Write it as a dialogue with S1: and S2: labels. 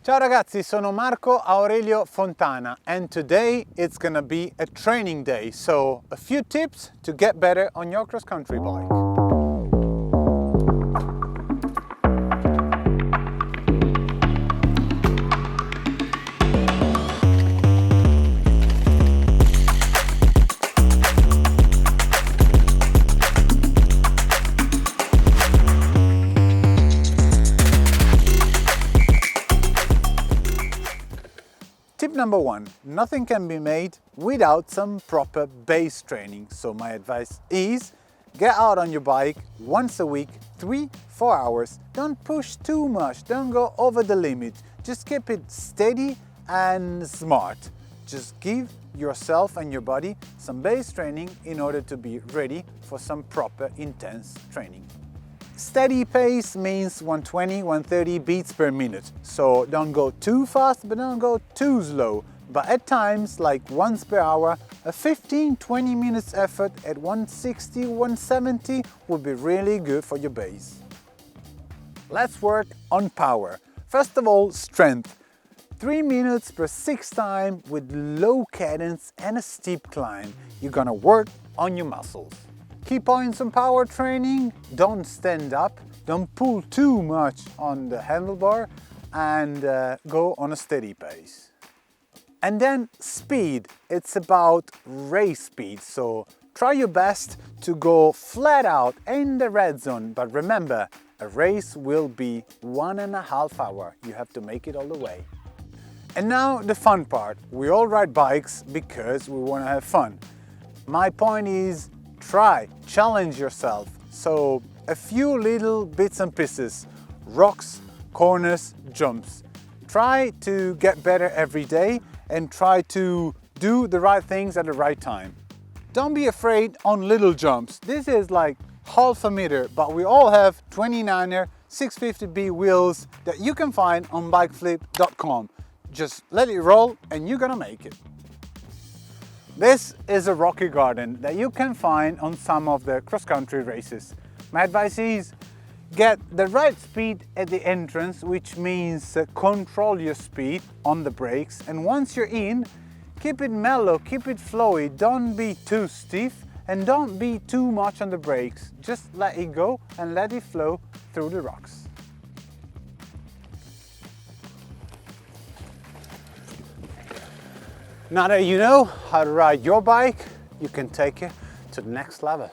S1: Ciao ragazzi, sono Marco Aurelio Fontana and today it's gonna be a training day, so a few tips to get better on your cross-country bike. Tip number one, nothing can be made without some proper base training. So my advice is get out on your bike once a week, 3-4 hours. Don't push too much, don't go over the limit. Just keep it steady and smart. Just give yourself and your body some base training in order to be ready for some proper intense training. Steady pace means 120-130 beats per minute, so don't go too fast but don't go too slow. But at times, like once per hour, a 15-20 minutes effort at 160-170 would be really good for your base. Let's work on power. First of all, strength. 3 minutes per 6 time with low cadence and a steep climb. You're gonna work on your muscles. Key points on power training: don't stand up, don't pull too much on the handlebar, and go on a steady pace. And then speed, it's about race speed, so try your best to go flat out in the red zone, but remember, a race will be 1.5 hours. You have to make it all the way. And now the fun part. We all ride bikes because we want to have fun. My point is, challenge yourself. So a few little bits and pieces, rocks, corners, jumps. Try to get better every day and try to do the right things at the right time. Don't be afraid on little jumps. This is like half a meter, but we all have 29er 650B wheels that you can find on Bikeflip.com. Just let it roll and you're gonna make it. This is a rocky garden that you can find on some of the cross-country races. My advice is get the right speed at the entrance, which means control your speed on the brakes, and once you're in, keep it mellow, keep it flowy, don't be too stiff and don't be too much on the brakes. Just let it go and let it flow through the rocks. Now that you know how to ride your bike, you can take it to the next level.